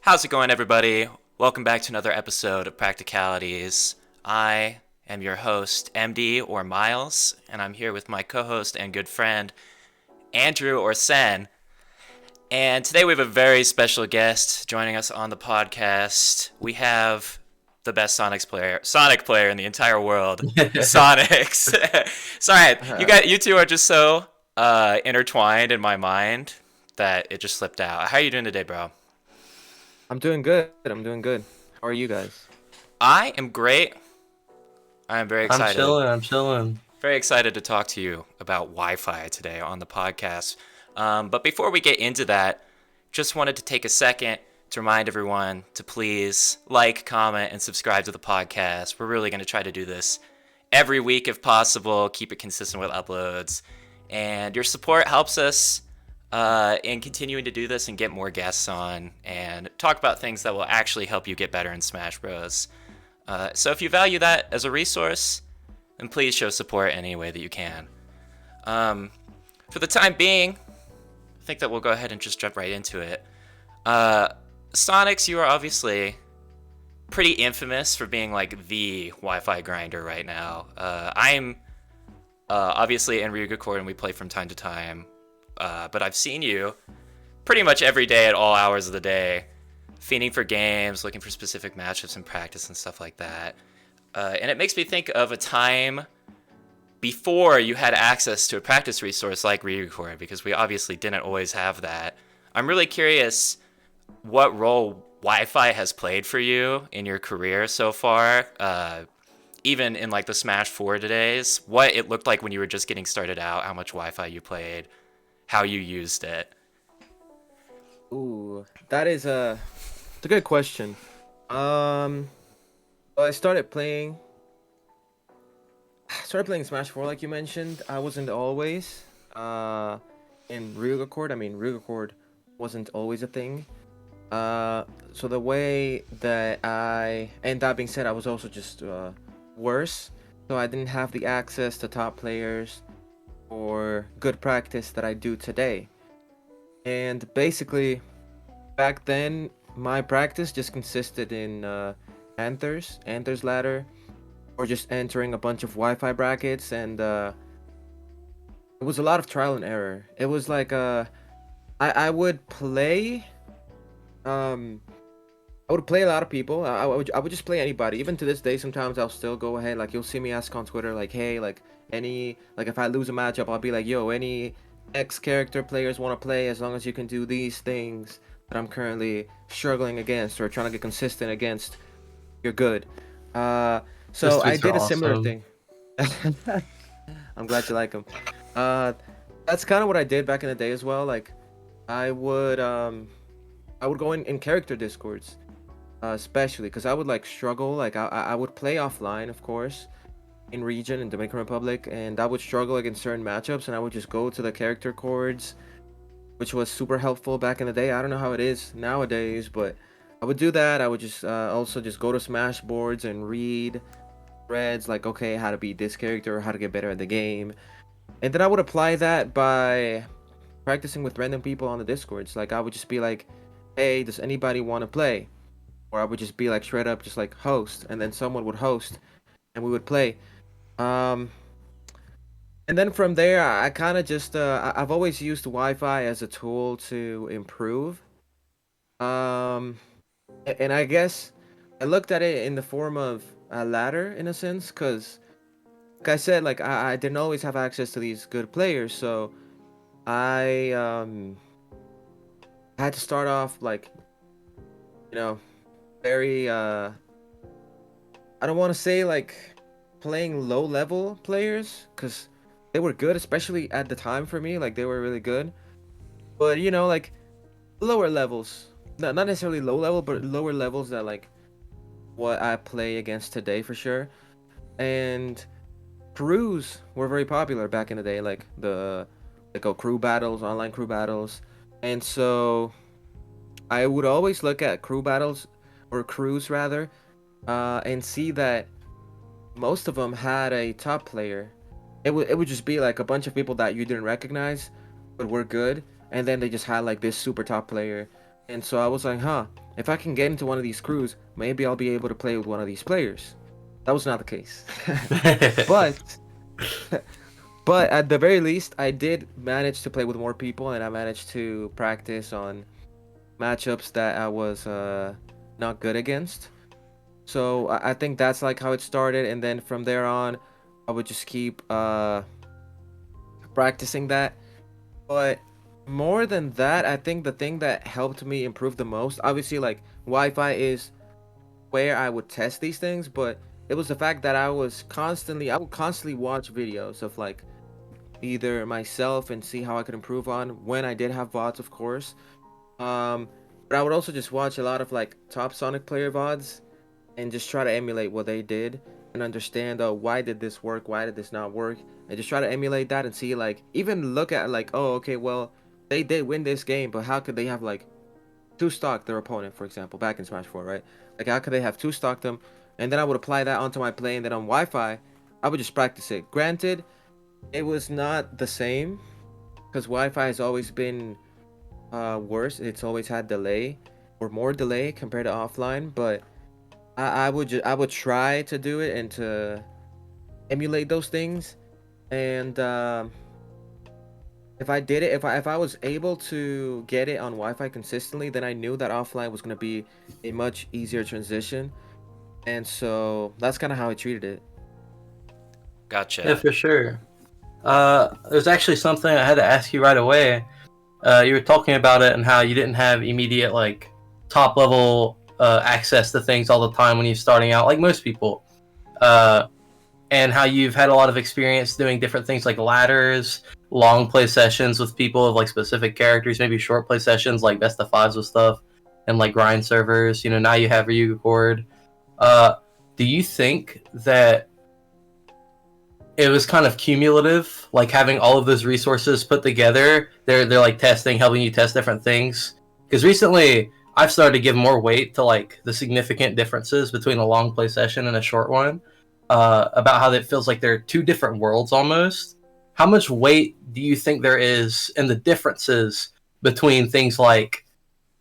How's it going, everybody? Welcome back to another episode of Practicalities. I am your host, MD or Miles, and I'm here with my co host and good friend, Andrew or Sen. And today we have a very special guest joining us on the podcast. We have the best Sonic player in the entire world, Sonix. Sorry, you two are just so intertwined in my mind that it just slipped out. How are you doing today, bro? I'm doing good. I'm doing good. How are you guys? I am great. I am very I'm excited. chilling. I'm chilling. Very excited to talk to you about Wi-Fi today on the podcast. But before we get into that, just wanted to take a second to remind everyone to please like, comment, and subscribe to the podcast. We're really going to try to do this every week if possible, keep it consistent with uploads. And your support helps us in continuing to do this and get more guests on and talk about things that will actually help you get better in Smash Bros. So if you value that as a resource, then please show support any way that you can. For the time being, I think that we'll go ahead and just jump right into it. Sonix, you are obviously pretty infamous for being like the Wi-Fi grinder right now. I'm obviously in Ryuga Court and we play from time to time, but I've seen you pretty much every day at all hours of the day, fiending for games, looking for specific matchups and practice and stuff like that. And it makes me think of a time before you had access to a practice resource like Ryuga, because we obviously didn't always have that. I'm really curious what role Wi-Fi has played for you in your career so far, even in like the Smash 4 days, what it looked like when you were just getting started out, how much Wi-Fi you played, how you used it. Ooh, that is it's a good question. Um, well, I started playing Smash 4 like you mentioned. I wasn't always in Ryuga Court. I mean, Ryuga Court wasn't always a thing. So the way that and that being said, I was also just worse. So I didn't have the access to top players or good practice that I do today. And basically, back then, my practice just consisted in Anthers ladder, or just entering a bunch of Wi-Fi brackets, and it was a lot of trial and error. It was like I would play, um, I would play a lot of people. I would just play anybody. Even to this day, sometimes I'll still go ahead. Like you'll see me ask on Twitter, like, hey, like if I lose a matchup, I'll be like, yo, any X character players want to play as long as you can do these things that I'm currently struggling against or trying to get consistent against. You're good. Those So I tweets are did a similar awesome. thing. I'm glad you like them. Uh, that's kind of what I did back in the day as well. Like I would um I would go in character discords, especially because I would like struggle. Like I would play offline, of course, in region in Dominican Republic, and I would struggle against certain matchups, and I would just go to the character chords, which was super helpful back in the day. I don't know how it is nowadays, but I would do that. I would just also just go to Smash boards and read threads like, okay, how to beat this character, or how to get better at the game, and then I would apply that by practicing with random people on the discords. Like I would just be like, hey, does anybody want to play? Or I would just be like straight up just like host, and then someone would host and we would play. um and then from there I kind of just I've always used Wi-Fi as a tool to improve. um and I guess I looked at it in the form of a ladder in a sense, because like I said, like I didn't always have access to these good players, so I had to start off like, you know, very I don't want to say like playing low level players, because they were good, especially at the time for me. Like they were really good, but like lower levels, not necessarily low level, but lower levels that like what I play against today for sure. And crews were very popular back in the day, crew battles, online crew battles, and so I would always look at crew battles, or crews rather, and see that most of them had a top player. It would just be like a bunch of people that you didn't recognize, but were good, and then they just had like this super top player And so I was like, huh, if I can get into one of these crews, maybe I'll be able to play with one of these players. That was not the case. But but at the very least, I did manage to play with more people, and I managed to practice on matchups that I was not good against. So I think that's like how it started, and then from there on, I would just keep practicing that. But more than that, I think the thing that helped me improve the most, obviously, like Wi-Fi is where I would test these things, but it was the fact that I would constantly watch videos of like either myself and see how I could improve on when I did have VODs, of course. Um, but I would also just watch a lot of like top Sonic player VODs and just try to emulate what they did and understand, why did this work, why did this not work, and just try to emulate that and see, like, even look at like, oh, okay, well, they did win this game, but how could they have like two stock their opponent, for example, back in Smash 4, right? Like, how could they have two stock them? And then I would apply that onto my play, and then on Wi-Fi, I would just practice it. Granted, it was not the same because Wi-Fi has always been worse. It's always had delay or more delay compared to offline, but I would try to do it and to emulate those things. And if I did it, if I was able to get it on Wi-Fi consistently, then I knew that offline was gonna be a much easier transition. And so that's kind of how I treated it. Yeah, Gotcha. for sure. There's actually something I had to ask you right away. You were talking about it and how you didn't have immediate like top level access to things all the time when you're starting out, like most people. Uh, and how you've had a lot of experience doing different things like ladders, long play sessions with people of like specific characters, maybe short play sessions like best of fives with stuff, and like grind servers. You know, now you have Ryuga Cord. Uh, do you think that it was kind of cumulative, like having all of those resources put together? They're like testing, helping you test different things. Because recently, I've started to give more weight to like the significant differences between a long play session and a short one. About how it feels like they're two different worlds almost. How much weight do you think there is in the differences between things like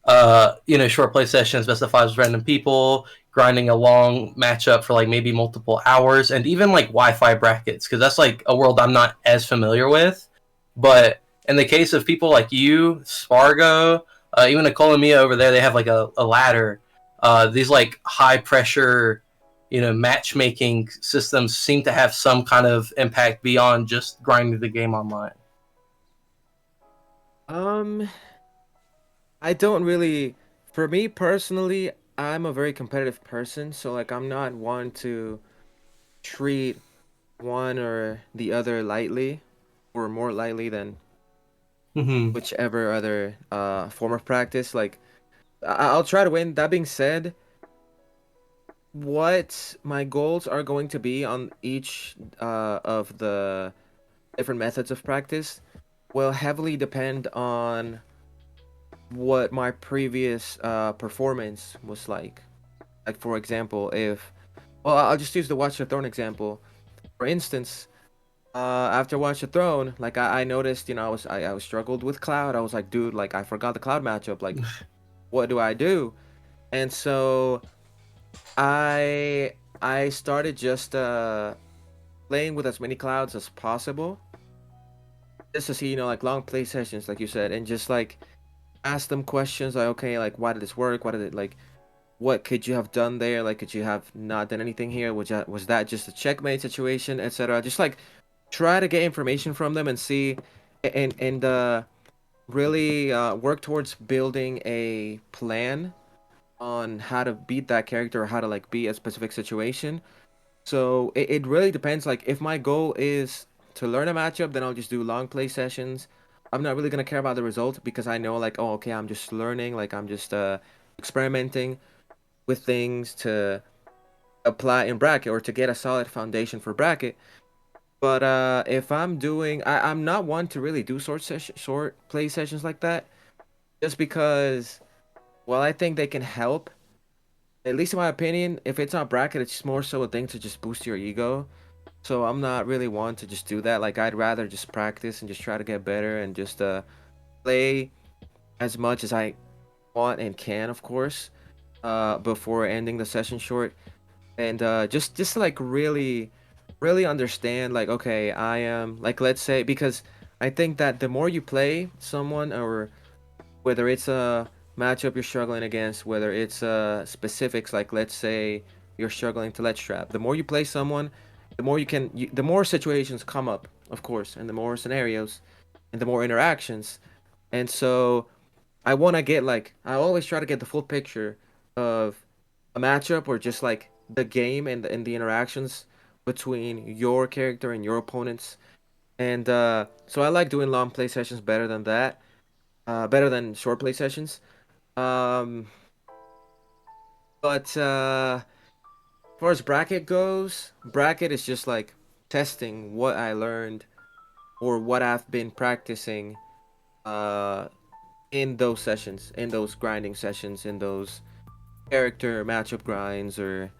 short play sessions, best of fives with random people, grinding a long matchup for like maybe multiple hours, and even like Wi-Fi brackets, because that's like a world I'm not as familiar with. But in the case of people like you, Spargo, even Nicole and Mia over there, they have like a ladder. These like high pressure, matchmaking systems seem to have some kind of impact beyond just grinding the game online. Um, I don't really, for me personally, I'm a very competitive person, so like I'm not one to treat one or the other lightly or more lightly than Mm-hmm. whichever other form of practice. Like I'll try to win. That being said, what my goals are going to be on each of the different methods of practice will heavily depend on what my previous performance was like. Like for example, if well, I'll just use the Watch the Throne example. For instance, after Watch the Throne, like I noticed, I was struggled with Cloud. I was like, dude, like I forgot the Cloud matchup. Like, what do I do? And so I I started just playing with as many clouds as possible, just to see, like long play sessions, like you said, and just like ask them questions like, okay, like why did this work? Why did it like? What could you have done there? Like, could you have not done anything here? Was that just a checkmate situation, etc.? Just like try to get information from them and see, and really work towards building a plan on how to beat that character or how to like beat a specific situation. So it really depends. Like if my goal is to learn a matchup, then I'll just do long play sessions. I'm not really gonna care about the result because I know like, oh, okay, I'm just learning, like I'm just experimenting with things to apply in bracket or to get a solid foundation for bracket. But if I'm not one to really do short play sessions like that, just because, well, I think they can help. At least in my opinion, if it's not bracket, it's more so a thing to just boost your ego. So I'm not really one to just do that. Like I'd rather just practice and just try to get better and just play as much as I want and can, of course, before ending the session short, and just to, like, really understand, like, okay, I am, like, let's say, because I think that the more you play someone, or whether it's a matchup you're struggling against, whether it's specifics, like, let's say you're struggling to let trap, the more you play someone, the more the more situations come up, of course, and the more scenarios and the more interactions. And so I want to get, like, I always try to get the full picture of a matchup, or just like the game and the interactions between your character and your opponents. And so I like doing long play sessions better than that, better than short play sessions. Um, but as far as bracket goes, bracket is just like testing what I learned or what I've been practicing uh, in those sessions, in those grinding sessions, in those character matchup grinds, or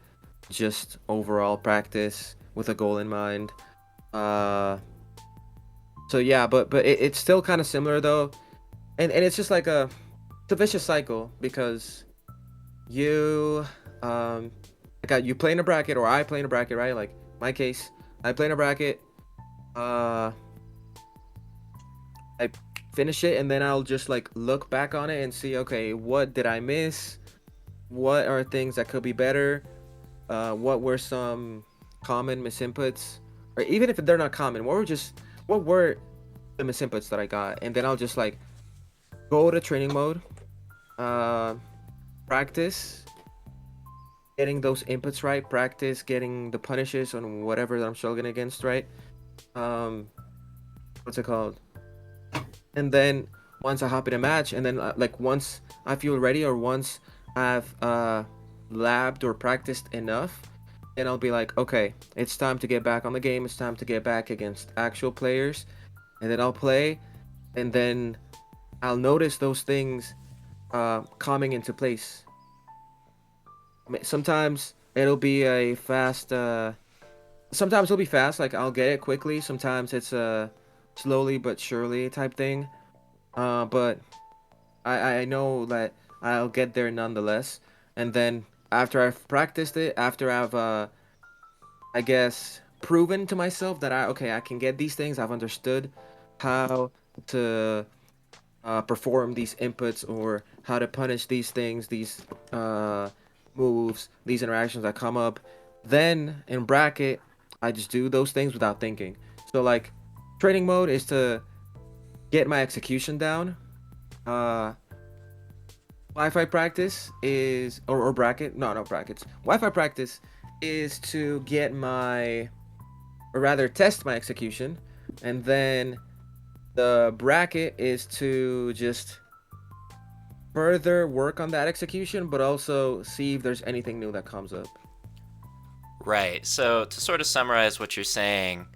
just overall practice with a goal in mind. Uh, so yeah, but it's still kind of similar though, and it's just like it's a vicious cycle, because you you play in a bracket, or I play in a bracket, right? Like my case, I play in a bracket, uh I finish it, and then I'll just like look back on it and see, okay, what did I miss? What are things that could be better? What were some common misinputs? Or even if they're not common, what were the misinputs that I got? And then I'll just like go to training mode, uh practice getting those inputs right, practice getting the punishes on whatever that I'm struggling against, right? Um, what's it called? And then once I hop in a match, and then like once I feel ready, or once I've labbed or practiced enough, then I'll be like, okay, it's time to get back on the game. It's time to get back against actual players, and then I'll play, and then I'll notice those things coming into place. Sometimes it'll be a fast. Sometimes it'll be fast, like I'll get it quickly. Sometimes it's a slowly but surely type thing. But I know that I'll get there nonetheless. And then after I've practiced it, after I've I guess proven to myself that I can get these things. I've understood how to perform these inputs, or how to punish these things, these moves, these interactions that come up. Then in bracket, I just do those things without thinking. So like, training mode is to get my execution down. Uh, Wi-Fi practice is, or bracket, no, no brackets. Wi-Fi practice is to get my, or rather test my execution, and then the bracket is to just further work on that execution, but also see if there's anything new that comes up. Right. So to sort of summarize what you're saying,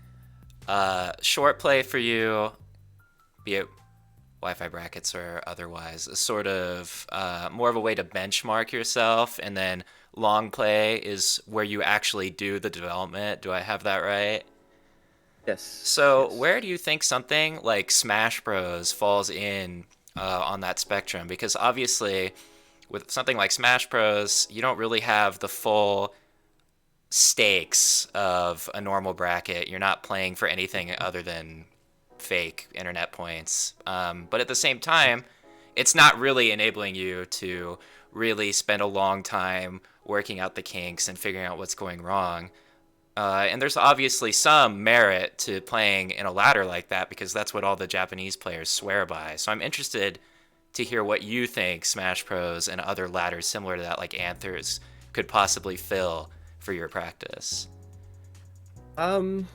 short play for you, be it Wi-Fi brackets or otherwise, is sort of more of a way to benchmark yourself, and then long play is where you actually do the development. Do I have that right? Yes. So Yes. where do you think something like Smash Bros falls in on that spectrum? Because obviously, with something like Smash Bros, you don't really have the full stakes of a normal bracket. You're not playing for anything other than fake internet points. But at the same time, it's not really enabling you to really spend a long time working out the kinks and figuring out what's going wrong. And there's obviously some merit to playing in a ladder like that, because that's what all the Japanese players swear by. So I'm interested to hear what you think Smash Pros and other ladders similar to that, like Anthers, could possibly fill for your practice. Um,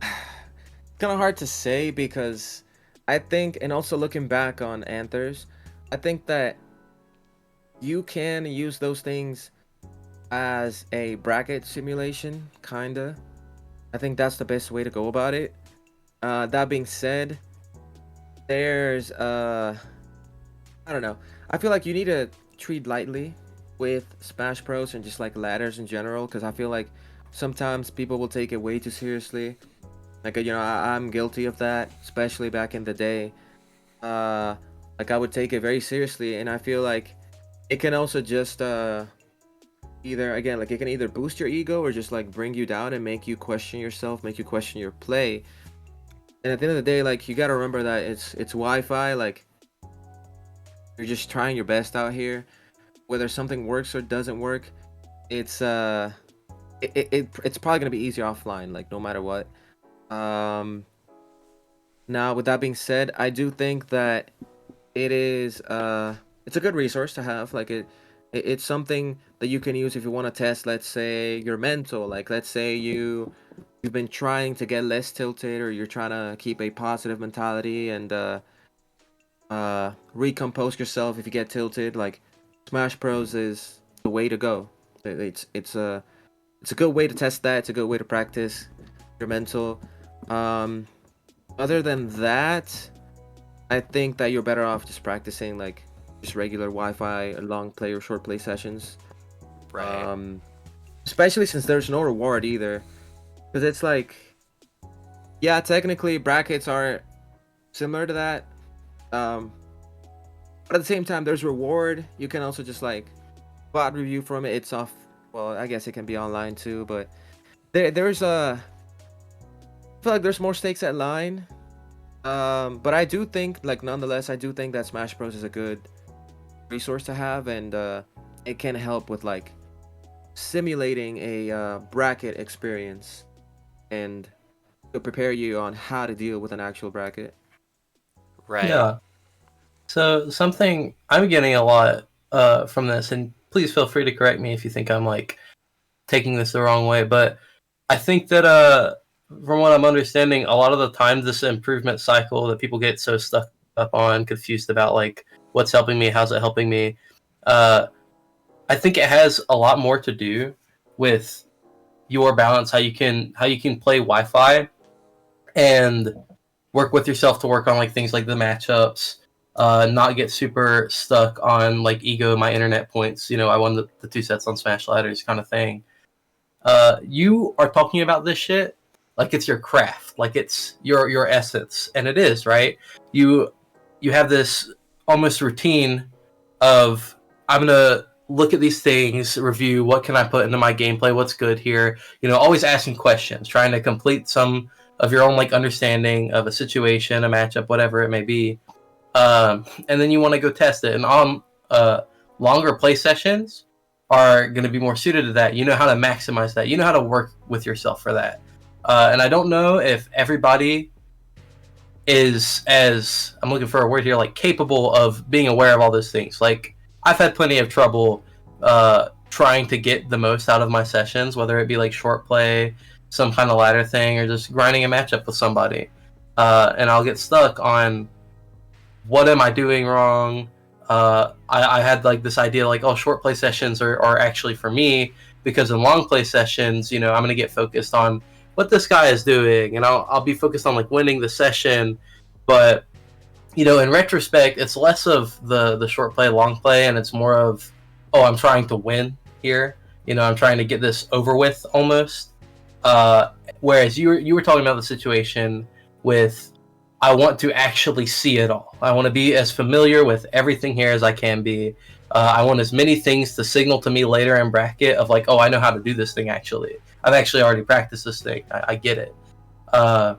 kind of hard to say, because I think, and also looking back on Anthers, I think that you can use those things as a bracket simulation, kinda. I think that's the best way to go about it. That being said, there's I don't know. I feel like you need to treat lightly with Smash Bros and just like ladders in general, because I feel like sometimes people will take it way too seriously. Like, I'm guilty of that, especially back in the day. Uh, Like I would take it very seriously, and I feel like it can also just either again like it can either boost your ego or just like bring you down and make you question yourself, make you question your play. And at the end of the day, like you gotta remember that it's Wi-Fi. Like you're just trying your best out here. Whether something works or doesn't work, it's it's probably gonna be easier offline. Like no matter what. Um, Now with that being said, I do think that it is it's a good resource to have. Like it's something that you can use if you want to test, let's say, your mental. Like let's say you've been trying to get less tilted, or you're trying to keep a positive mentality and recompose yourself if you get tilted. Like Smash Bros is the way to go. It's a good way to test that. It's a good way to practice your mental. Um, Other than that, I think that you're better off just practicing like just regular Wi-Fi long play or short play sessions. Right. Especially since there's no reward either, because it's like, yeah, technically brackets are similar to that. Um, but at the same time, there's reward. You can also just like bot review from it. It's off. Well, I guess it can be online too, but there's a. I feel like there's more stakes at line. But I do think, like, nonetheless, I do think that Smash Bros is a good resource to have, and it can help with like simulating a bracket experience and to prepare you on how to deal with an actual bracket. Right. Yeah. So something I'm getting a lot from this, and please feel free to correct me if you think I'm like taking this the wrong way, but I think that from what I'm understanding, a lot of the time this improvement cycle that people get so stuck up on, confused about like what's helping me, how's it helping me, uh, I think it has a lot more to do with your balance, how you can play Wi-Fi and work with yourself to work on like things like the matchups, not get super stuck on like ego, my internet points. You know, I won the 2 sets on Smash Ladders kind of thing. You are talking about this shit like it's your craft, like it's your essence, and it is, right? You have this almost routine of I'm gonna look at these things, review what can I put into my gameplay, what's good here. You know, always asking questions, trying to complete some of your own like understanding of a situation, a matchup, whatever it may be. And then you want to go test it. And on longer play sessions are going to be more suited to that. You know how to maximize that. You know how to work with yourself for that. And I don't know if everybody is, as I'm looking for a word here, like capable of being aware of all those things. Like I've had plenty of trouble trying to get the most out of my sessions, whether it be like short play, some kind of ladder thing, or just grinding a matchup with somebody. And I'll get stuck on what am I doing wrong. I had like this idea like, oh, short play sessions are actually for me, because in long play sessions, you know, I'm going to get focused on what this guy is doing, and I'll be focused on like winning the session. But you know, in retrospect, it's less of the short play, long play, and it's more of, oh, I'm trying to win here. You know, I'm trying to get this over with almost. Whereas you were talking about the situation with, I want to actually see it all. I want to be as familiar with everything here as I can be. I want as many things to signal to me later in bracket of like, oh, I know how to do this thing actually. I've actually already practiced this thing. I get it. I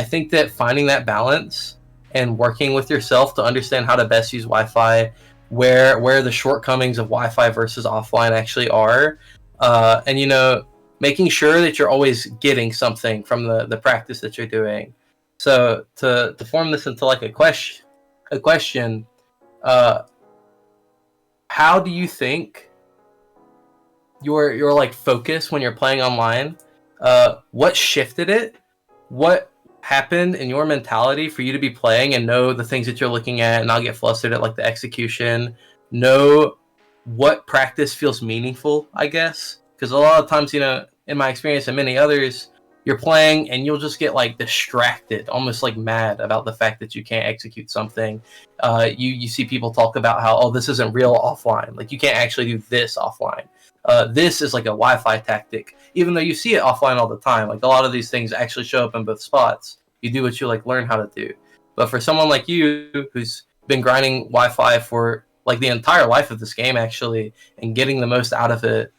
think that finding that balance and working with yourself to understand how to best use Wi-Fi, where the shortcomings of Wi-Fi versus offline actually are, and you know, making sure that you're always getting something from the practice that you're doing. So to form this into like a question, how do you think your like focus when you're playing online? What shifted it? What happened in your mentality for you to be playing and know the things that you're looking at and not get flustered at like the execution? Know what practice feels meaningful, I guess, because a lot of times, you know, in my experience and many others, you're playing and you'll just get like distracted, almost like mad about the fact that you can't execute something. You see people talk about how, oh, this isn't real offline. Like you can't actually do this offline. This is like a Wi-Fi tactic, even though you see it offline all the time. Like a lot of these things actually show up in both spots. You do what you like learn how to do. But for someone like you, who's been grinding Wi-Fi for like the entire life of this game actually, and getting the most out of it.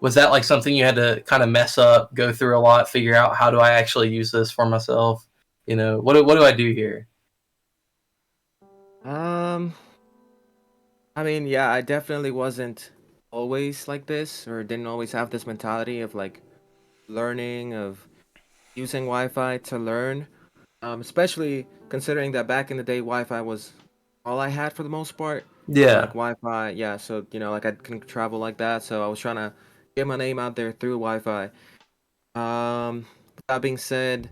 Was that like something you had to kind of mess up, go through a lot, figure out how do I actually use this for myself? What do I do here? Um, I mean, yeah, I definitely wasn't always like this, or didn't always have this mentality of like learning, of using Wi-Fi to learn. Especially considering that back in the day, Wi-Fi was all I had for the most part. Like Yeah. Wi-Fi, yeah. So like I couldn't travel like that, so I was trying to get my name out there through Wi-Fi. That being said,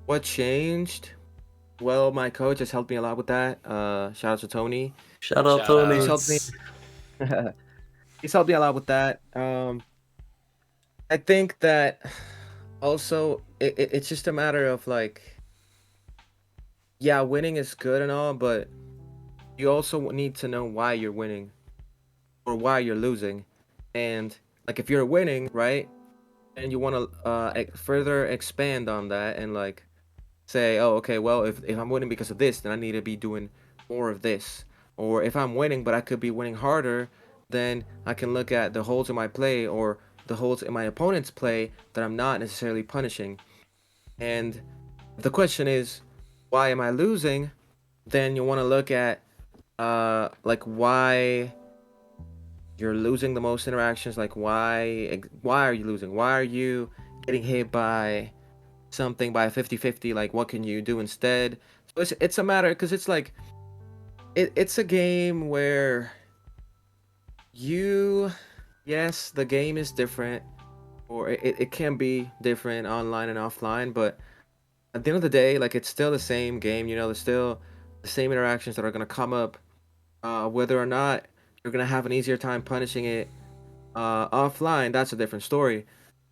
what changed? Well, my coach has helped me a lot with that. Shout out to Tony. Shout out Shout Tony. He's helped me. outs. He's helped me a lot with that. I think that also it's just a matter of like, yeah, winning is good and all, but you also need to know why you're winning or why you're losing. And like if you're winning, right, and you want to further expand on that and like say, oh, okay, well, if I'm winning because of this, then I need to be doing more of this. Or if I'm winning, but I could be winning harder, then I can look at the holes in my play or the holes in my opponent's play that I'm not necessarily punishing. And if the question is, why am I losing? Then you want to look at like why you're losing the most interactions, like why are you losing? Why are you getting hit by something by 50-50? Like what can you do instead? So it's a matter because it's like it's a game where you, yes, the game is different, or it can be different online and offline, but at the end of the day, like it's still the same game. There's still the same interactions that are gonna come up. Whether or not you're gonna have an easier time punishing it offline, that's a different story.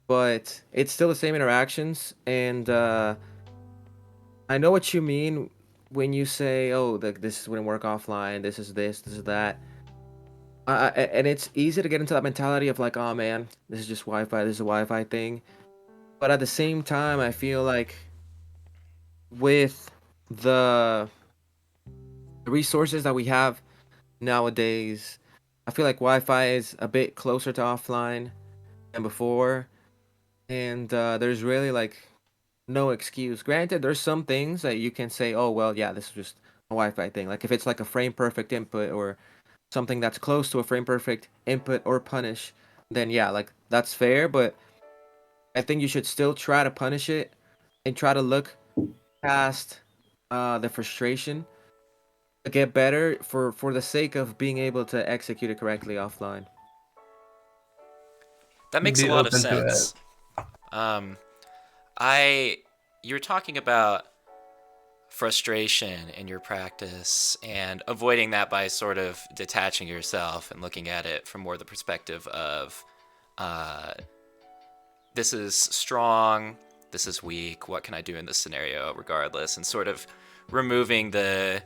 But it's still the same interactions, and I know what you mean when you say, "Oh, this wouldn't work offline. This is this, this is that." And it's easy to get into that mentality of like, "Oh man, this is just Wi-Fi. This is a Wi-Fi thing." But at the same time, I feel like with the resources that we have nowadays, I feel like Wi-Fi is a bit closer to offline than before, and there's really like no excuse. Granted, there's some things that you can say, oh well, yeah, this is just a Wi-Fi thing. Like if it's like a frame perfect input or something that's close to a frame perfect input or punish, then yeah, like that's fair. But I think you should still try to punish it and try to look past the frustration to get better for the sake of being able to execute it correctly offline. That makes a Be lot of open to it. sense. Um, I you were talking about frustration in your practice and avoiding that by sort of detaching yourself and looking at it from more the perspective of uh, this is strong, this is weak, what can I do in this scenario regardless, and sort of removing the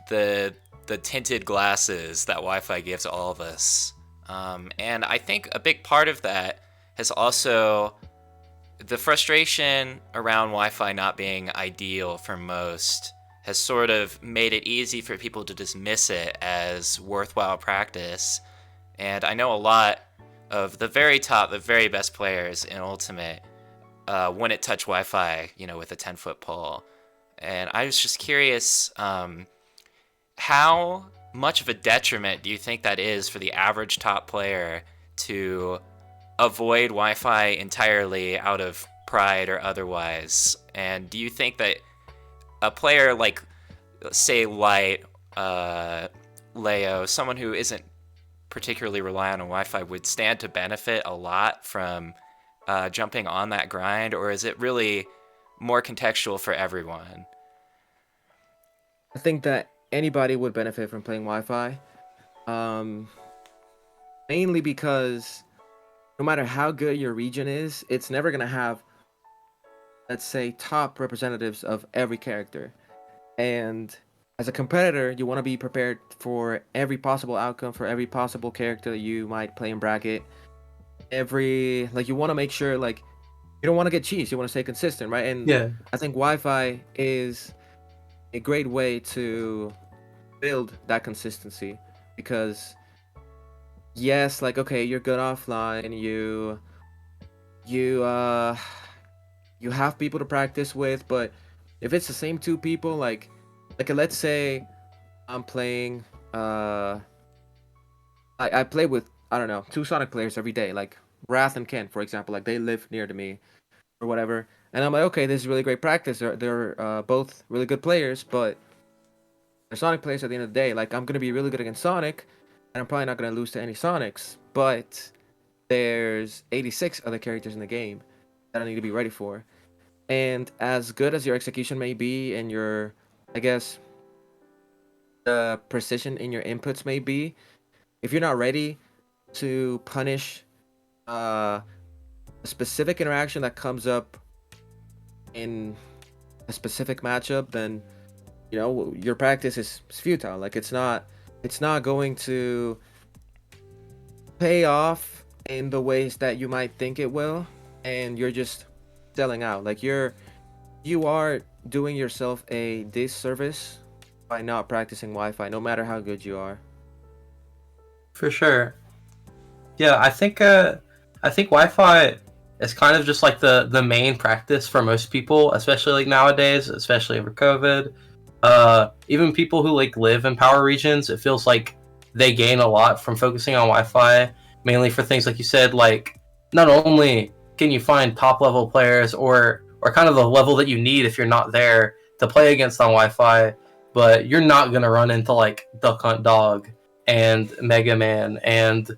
the tinted glasses that Wi-Fi gives all of us. And I think a big part of that has also the frustration around Wi-Fi not being ideal for most has sort of made it easy for people to dismiss it as worthwhile practice. And I know a lot of the very top, the very best players in Ultimate wouldn't touch Wi-Fi, with a 10-foot pole. And I was just curious, how much of a detriment do you think that is for the average top player to avoid Wi-Fi entirely out of pride or otherwise? And do you think that a player like, say, Light, Leo, someone who isn't particularly reliant on Wi-Fi, would stand to benefit a lot from jumping on that grind, or is it really more contextual for everyone? I think that anybody would benefit from playing Wi-Fi. Um, Mainly because no matter how good your region is, it's never gonna have, let's say, top representatives of every character. And as a competitor, you want to be prepared for every possible outcome for every possible character that you might play in bracket. You want to make sure, like, you don't want to get cheese. You want to stay consistent, right? And Yeah. I think Wi-Fi is a great way to build that consistency, because yes, like okay, you're good offline, you you have people to practice with, but if it's the same two people, like let's say I'm playing I play with, I don't know, two Sonic players every day, like Wrath and Ken, for example. Like they live near to me or whatever, and I'm like, okay, this is really great practice. They're both really good players, but they're Sonic players at the end of the day. Like I'm gonna be really good against Sonic, and I'm probably not gonna lose to any Sonics. But there's 86 other characters in the game that I need to be ready for. And as good as your execution may be, and your, I guess, the precision in your inputs may be, if you're not ready to punish a specific interaction that comes up in a specific matchup, then your practice is futile. Like it's not going to pay off in the ways that you might think it will, and you're just selling out. Like you are doing yourself a disservice by not practicing Wi-Fi, no matter how good you are. For sure. Yeah, I think Wi-Fi is kind of just like the main practice for most people, especially like nowadays, especially over COVID. Even people who like live in power regions, it feels like they gain a lot from focusing on Wi-Fi, mainly for things like you said, like not only can you find top level players or kind of the level that you need if you're not there to play against on Wi-Fi, but you're not gonna run into like Duck Hunt Dog and Mega Man and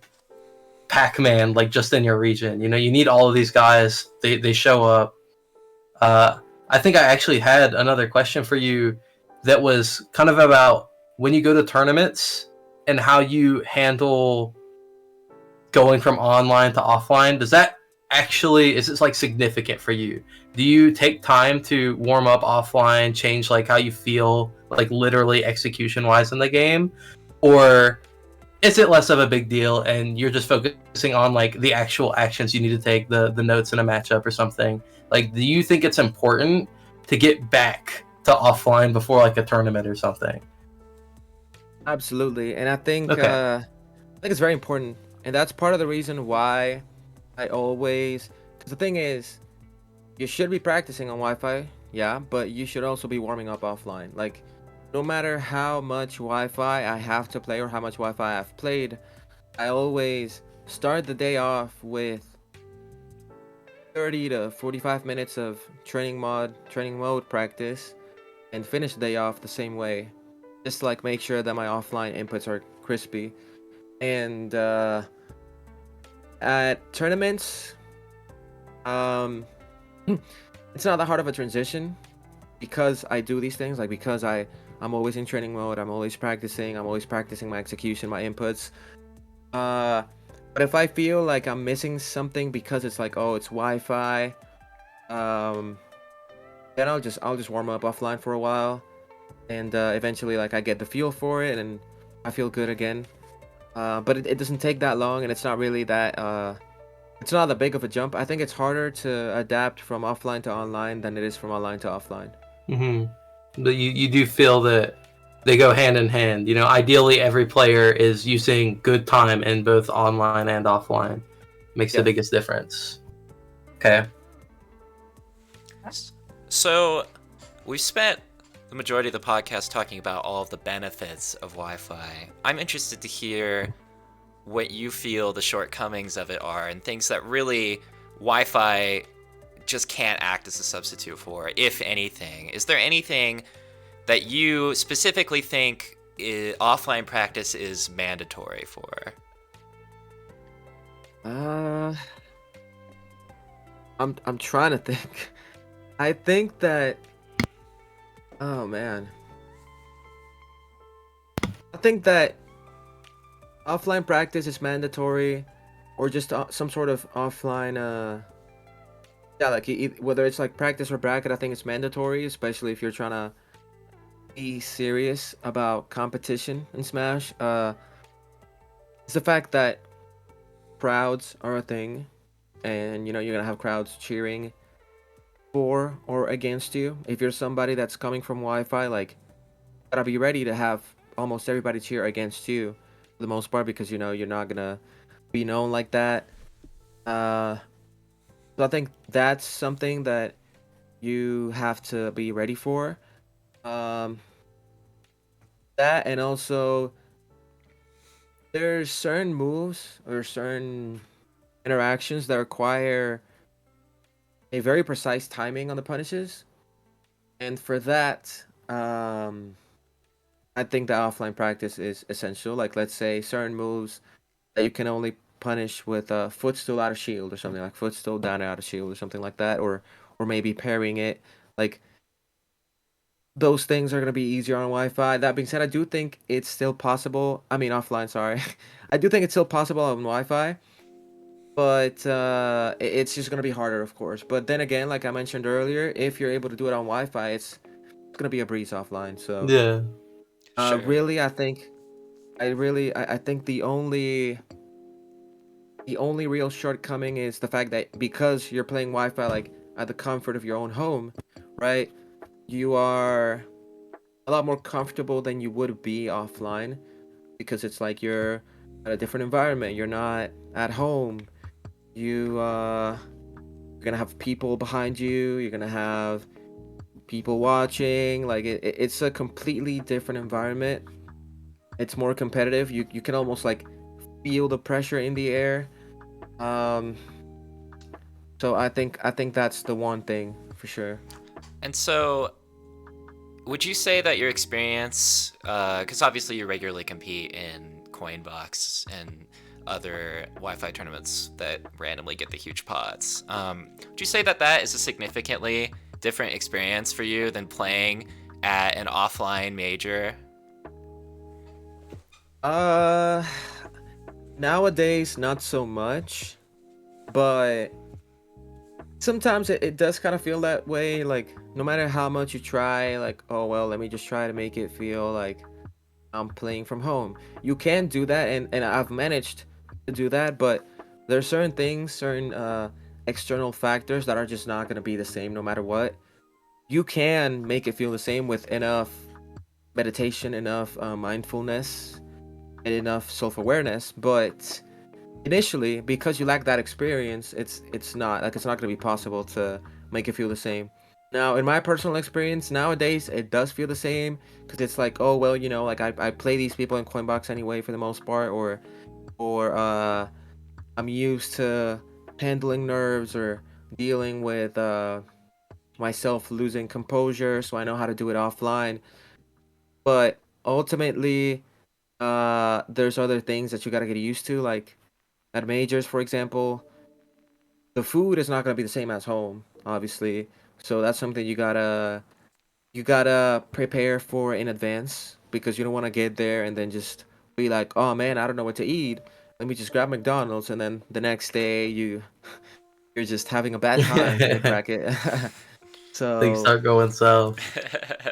Pac-Man like just in your region. You need all of these guys. They show up. Uh, I think I actually had another question for you that was kind of about when you go to tournaments and how you handle going from online to offline. Does that actually is it like significant for you? Do you take time to warm up offline, change like how you feel, like literally execution wise in the game, or is it less of a big deal and you're just focusing on like the actual actions you need to take, the notes in a matchup or something? Like, do you think it's important to get back to offline before like a tournament or something? Absolutely, and I think Okay. it's very important, and that's part of the reason why I always. Because the thing is, you should be practicing on Wi-Fi, yeah, but you should also be warming up offline. Like, no matter how much Wi-Fi I have to play or how much Wi-Fi I've played, I always start the day off with 30 to 45 minutes of training mode practice, and finish the day off the same way. Just to, like, make sure that my offline inputs are crispy. And at tournaments, um, it's not that hard of a transition because I do these things. Like because I'm always in training mode. I'm always practicing. I'm always practicing my execution, my inputs. Uh, but if I feel like I'm missing something because it's like, oh, it's Wi-Fi, um, then I'll just warm up offline for a while, and eventually like I get the feel for it and I feel good again. But it doesn't take that long, and it's not really that it's not that big of a jump. I think it's harder to adapt from offline to online than it is from online to offline. But you do feel that they go hand in hand. Ideally every player is using good time in both online and offline. Makes the Yeah. biggest difference. Okay. So, we've spent the majority of the podcast talking about all of the benefits of Wi-Fi. I'm interested to hear what you feel the shortcomings of it are and things that really Wi-Fi just can't act as a substitute for, if anything. Is there anything that you specifically think offline practice is mandatory for? Uh, I'm trying to think. I think that. Oh man. I think that offline practice is mandatory, or just some sort of offline. Yeah, like whether it's like practice or bracket, I think it's mandatory, especially if you're trying to be serious about competition in Smash. It's the fact that crowds are a thing, and you're gonna have crowds cheering for or against you. If you're somebody that's coming from Wi-Fi, like, gotta be ready to have almost everybody cheer against you for the most part because you're not gonna be known like that. Uh, so I think that's something that you have to be ready for. Um, that and also there's certain moves or certain interactions that require a very precise timing on the punishes, and for that, I think the offline practice is essential. Like let's say certain moves that you can only punish with a footstool out of shield or something, like footstool down out of shield or something like that, or maybe parrying it. Like those things are gonna be easier on Wi-Fi. That being said, I do think it's still possible. I mean offline, sorry. I do think it's still possible on Wi-Fi, but it's just gonna be harder, of course. But then again, like I mentioned earlier, if you're able to do it on Wi-Fi, it's gonna be a breeze offline. So Yeah. Sure. really, I think the only real shortcoming is the fact that because you're playing Wi-Fi like at the comfort of your own home, right? You are a lot more comfortable than you would be offline because it's like you're at a different environment. You're not at home. You're gonna have people behind you. You're gonna have people watching. Like it's a completely different environment. It's more competitive. You can almost like feel the pressure in the air. Um, so I think that's the one thing for sure. And so, would you say that your experience, because obviously you regularly compete in Coinbox and other Wi-Fi tournaments that randomly get the huge pots, would you say that that is a significantly different experience for you than playing at an offline major? Uh, Nowadays not so much, but sometimes it does kind of feel that way. Like no matter how much you try, like oh well, let me just try to make it feel like I'm playing from home. You can do that, and I've managed to do that, but there are certain things, certain external factors that are just not gonna be the same no matter what. You can make it feel the same with enough meditation, enough mindfulness, and enough self-awareness, but initially because you lack that experience, it's not going to be possible to make it feel the same. Now in my personal experience nowadays it does feel the same because it's like oh well like I play these people in Coinbox anyway for the most part, or I'm used to handling nerves or dealing with myself losing composure, so I know how to do it offline. But ultimately there's other things that you got to get used to, like at majors for example. The food is not gonna be the same as home, obviously. So that's something you gotta prepare for in advance because you don't want to get there and then just be like, oh man, I don't know what to eat. Let me just grab McDonald's, and then the next day you're just having a bad time mid bracket. Things So start going south.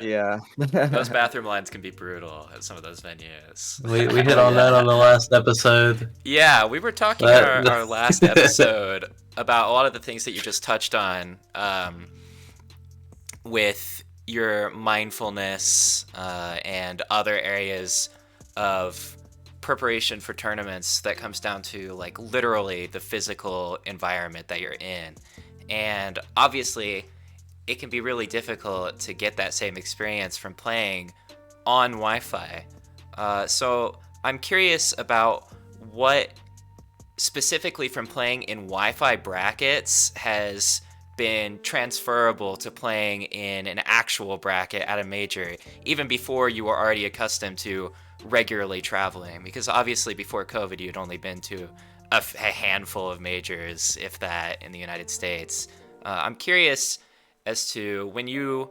yeah. Those bathroom lines can be brutal at some of those venues. We hit Oh on that on yeah. the last episode. Yeah, we were talking in our last episode about a lot of the things that you just touched on, with your mindfulness and other areas of preparation for tournaments that comes down to like literally the physical environment that you're in. And obviously, it can be really difficult to get that same experience from playing on Wi-Fi. So I'm curious about what specifically from playing in Wi-Fi brackets has been transferable to playing in an actual bracket at a major, even before you were already accustomed to regularly traveling. Because obviously before COVID, you'd only been to a handful of majors, if that, in the United States. I'm curious as to when you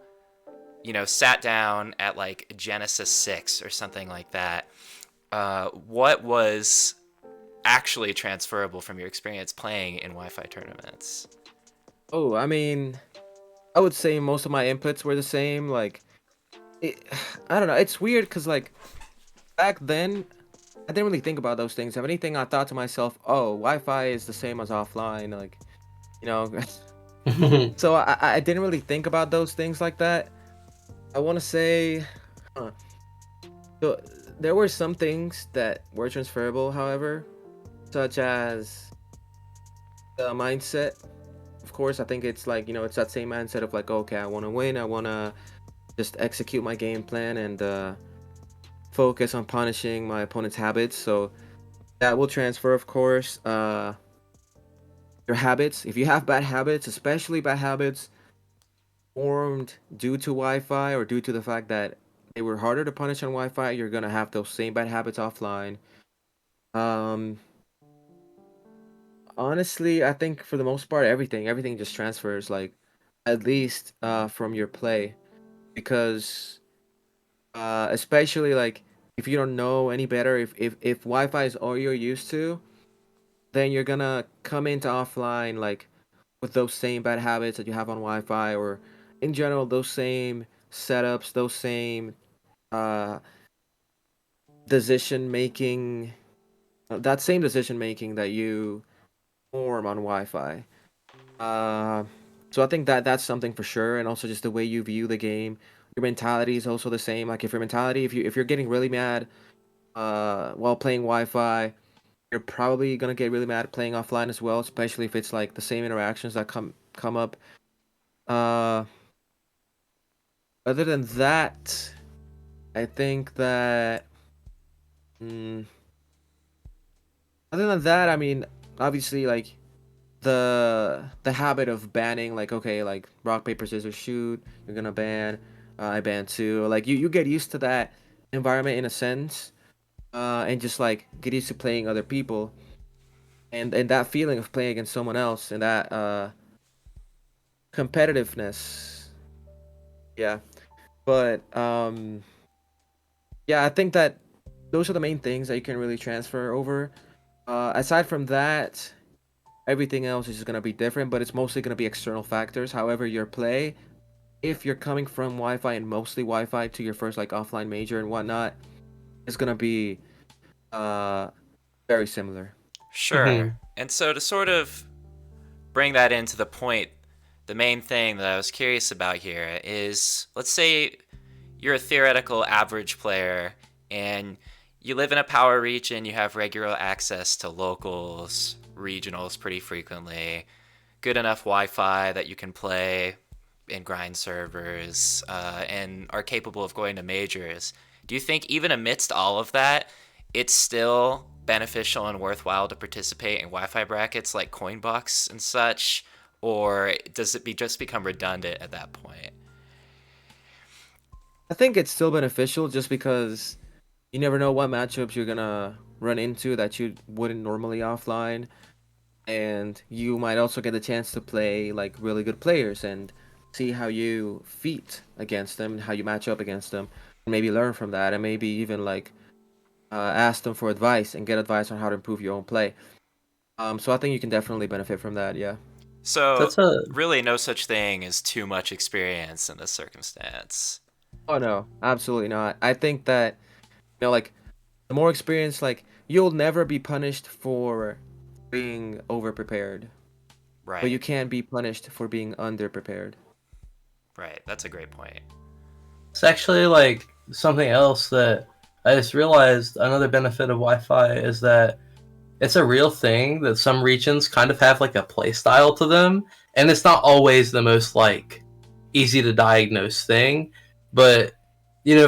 sat down at like Genesis 6 or something like that, what was actually transferable from your experience playing in Wi-Fi tournaments? Oh, I mean, I would say most of my inputs were the same. Like, it, I don't know. It's weird because like back then I didn't really think about those things. If anything, I thought to myself, "Oh, Wi-Fi is the same as offline." Like, you know, so I didn't really think about those things like that. I want to say, huh. So there were some things that were transferable, however, such as the mindset. Of course, I think it's like, it's that same mindset of like, okay, I want to win. I want to just execute my game plan and focus on punishing my opponent's habits. So that will transfer, of course. Your habits. If you have bad habits, especially bad habits formed due to Wi-Fi or due to the fact that they were harder to punish on Wi-Fi, you're gonna have those same bad habits offline. Um, Honestly, I think for the most part, everything just transfers, like at least from your play, because especially like if you don't know any better, if Wi-Fi is all you're used to, then you're gonna come into offline like with those same bad habits that you have on Wi-Fi, or in general those same setups, those same uh decision making, that same decision making that you form on Wi-Fi. Uh, so I think that that's something for sure, and also just the way you view the game. Your mentality is also the same. Like if your mentality, if you're getting really mad while playing Wi-Fi, you're probably gonna get really mad playing offline as well, especially if it's like the same interactions that come up. Uh, Other than that, I think that. Mm, Other than that, I mean, obviously, like the habit of banning, like okay, like rock paper scissors shoot, you're gonna ban. I ban too. Like you get used to that environment in a sense, and just like get used to playing other people, and that feeling of playing against someone else, and that competitiveness. Yeah, but yeah, I think that those are the main things that you can really transfer over. Aside from that, everything else is just gonna be different, but it's mostly gonna be external factors. However, your play, if you're coming from Wi-Fi and mostly Wi-Fi to your first like offline major and whatnot, is gonna be uh very similar. Sure. Mhm. And so to sort of bring that into the point, the main thing that I was curious about here is, let's say you're a theoretical average player and you live in a power region, you have regular access to locals, regionals pretty frequently, good enough Wi-Fi that you can play in grind servers, and are capable of going to majors. Do you think even amidst all of that, it's still beneficial and worthwhile to participate in Wi-Fi brackets like Coinbox and such, or does it just become redundant at that point? I think it's still beneficial just because you never know what matchups you're gonna run into that you wouldn't normally offline, and you might also get the chance to play like really good players and see how you feat against them, how you match up against them, and maybe learn from that, and maybe even like ask them for advice and get advice on how to improve your own play. So I think you can definitely benefit from that. Yeah. So That's a really no such thing as too much experience in this circumstance. Oh no, absolutely not. I think that like the more experience, like you'll never be punished for being over prepared, but you Right, can be punished for being under prepared. right. That's a great point. It's actually like something else that I just realized. Another benefit of Wi-Fi is that it's a real thing that some regions kind of have like a play style to them, and it's not always the most like easy to diagnose thing. But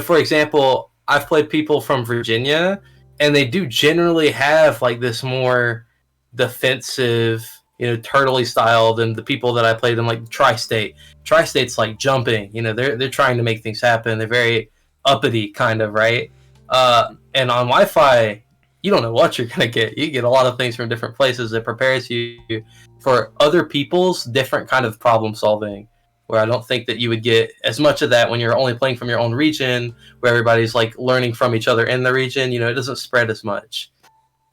for example, I've played people from Virginia, and they do generally have like this more defensive, turtley style than the people that I played in like tri-state. Tri-state's like jumping, they're trying to make things happen. They're very uppity kind of, right? And on Wi-Fi, you don't know what you're gonna get. You get a lot of things from different places that prepares you for other people's different kind of problem solving. Where I don't think that you would get as much of that when you're only playing from your own region, where everybody's like learning from each other in the region. It doesn't spread as much.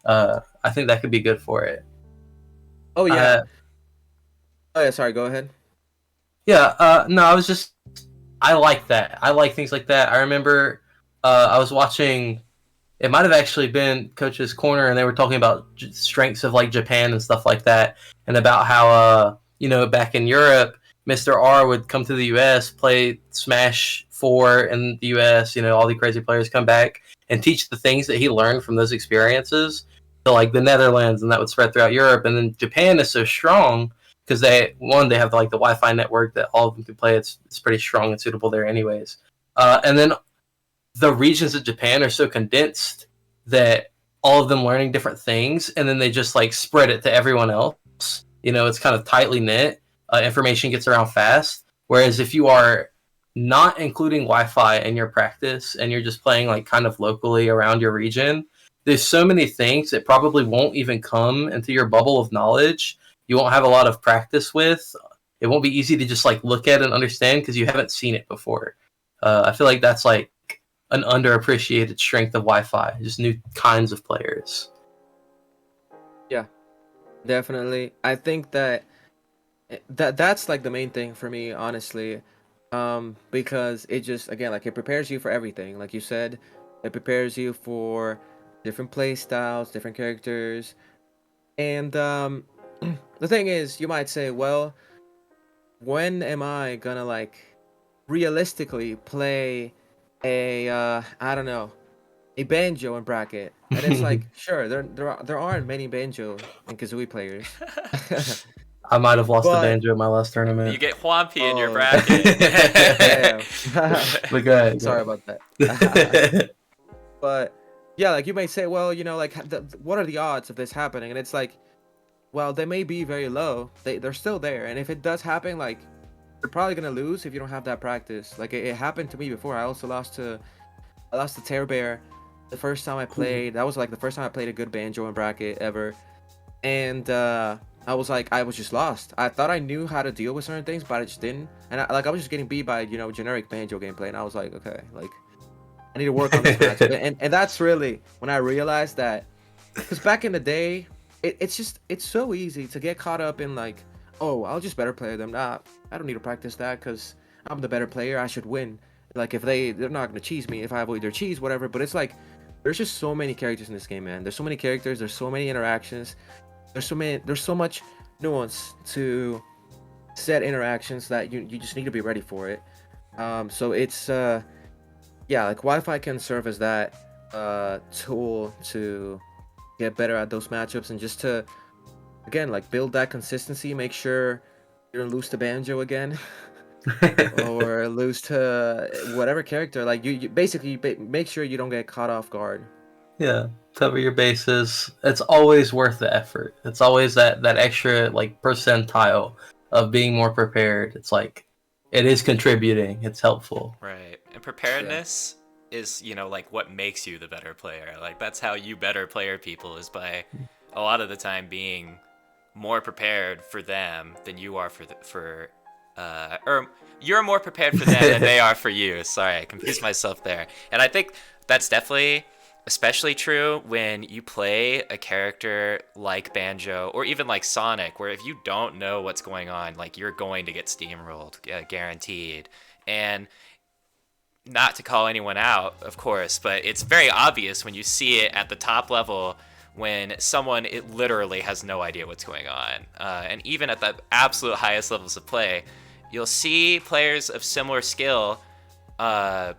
I think that could be good for it. Oh yeah. Uh, Oh yeah. Sorry. Go ahead. yeah. No, I like that. I like things like that. I remember I was watching. It might have actually been Coach's Corner, and they were talking about strengths of like Japan and stuff like that, and about how back in Europe, Mr. R would come to the U.S., play Smash 4 in the U.S. All the crazy players come back, and teach the things that he learned from those experiences to like the Netherlands, and that would spread throughout Europe. And then Japan is so strong because they have like the Wi-Fi network that all of them can play. It's pretty strong and suitable there, anyways. And then the regions of Japan are so condensed that all of them learning different things, and then they just like spread it to everyone else. It's kind of tightly knit. Information gets around fast. Whereas if you are not including Wi-Fi in your practice and you're just playing like kind of locally around your region, there's so many things that probably won't even come into your bubble of knowledge. You won't have a lot of practice with. It won't be easy to just like look at and understand because you haven't seen it before. I feel like that's like an underappreciated strength of Wi-Fi, just new kinds of players. Yeah, definitely. I think that's like the main thing for me, honestly. Because it just, again, like it prepares you for everything. Like you said, it prepares you for different play styles, different characters. And the thing is, you might say, well, when am I gonna like realistically play a I don't know, a banjo in bracket? And it's like, sure, there aren't many banjo and kazooie players. I might have lost the But banjo at my last tournament. You get Whompy in your Oh. bracket. damn. But go ahead. Sorry about that. But yeah, like you may say, well, like what are the odds of this happening? And it's like, well, they may be very low. They're still there, and if it does happen, like you're probably gonna lose if you don't have that practice. Like it happened to me before. I also lost to Terror Bear the first time I played. That was like the first time I played a good banjo in bracket ever, and I was just lost. I thought I knew how to deal with certain things, but I just didn't. And I was just getting beat by generic banjo gameplay, and I was like, okay, like I need to work on this matchup. and that's really when I realized that, because back in the day, it's so easy to get caught up in like, oh, I'll just better play them. Nah, I don't need to practice that because I'm the better player. I should win. Like if they're not gonna cheese me if I avoid their cheese, whatever. But it's like there's just so many characters in this game, man. There's so many characters. There's so many interactions. There's so much nuance to set interactions that you just need to be ready for it. So it's yeah, like Wi-Fi can serve as that tool to get better at those matchups and just to, again, like build that consistency. Make sure you don't lose to banjo again or lose to whatever character. Like you basically make sure you don't get caught off guard. Yeah, cover your bases. It's always worth the effort. It's always that extra like percentile of being more prepared. It's like it is contributing. It's helpful. Right. And preparedness is, like what makes you the better player. Like that's how you better player people, is by a lot of the time being more prepared for them than you are or you're more prepared for them than they are for you. Sorry, I confused myself there. And I think that's definitely especially true when you play a character like Banjo or even like Sonic, where if you don't know what's going on, like you're going to get steamrolled, guaranteed. And not to call anyone out, of course, but it's very obvious when you see it at the top level when someone it literally has no idea what's going on. And even at the absolute highest levels of play, you'll see players of similar skill, of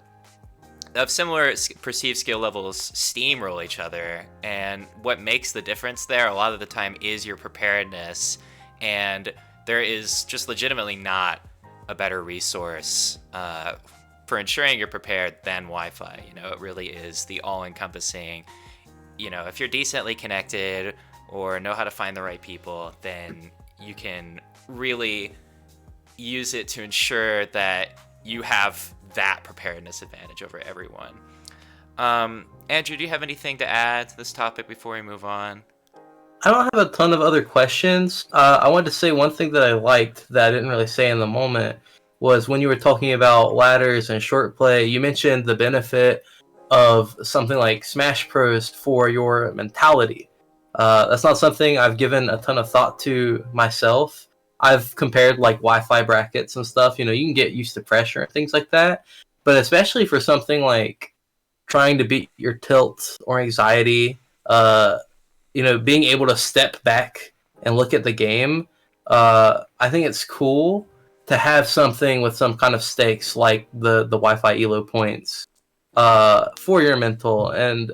similar perceived skill levels steamroll each other. And what makes the difference there a lot of the time is your preparedness. And there is just legitimately not a better resource for ensuring you're prepared than Wi-Fi. It really is the all-encompassing. If you're decently connected or know how to find the right people, then you can really use it to ensure that you have that preparedness advantage over everyone. Andrew, do you have anything to add to this topic before we move on? I don't have a ton of other questions. I wanted to say one thing that I liked that I didn't really say in the moment was when you were talking about ladders and short play, you mentioned the benefit of something like Smash Bros for your mentality. That's not something I've given a ton of thought to myself. I've compared like Wi-Fi brackets and stuff. You can get used to pressure and things like that. But especially for something like trying to beat your tilt or anxiety, being able to step back and look at the game, I think it's cool to have something with some kind of stakes like the Wi-Fi ELO points. for your mental. And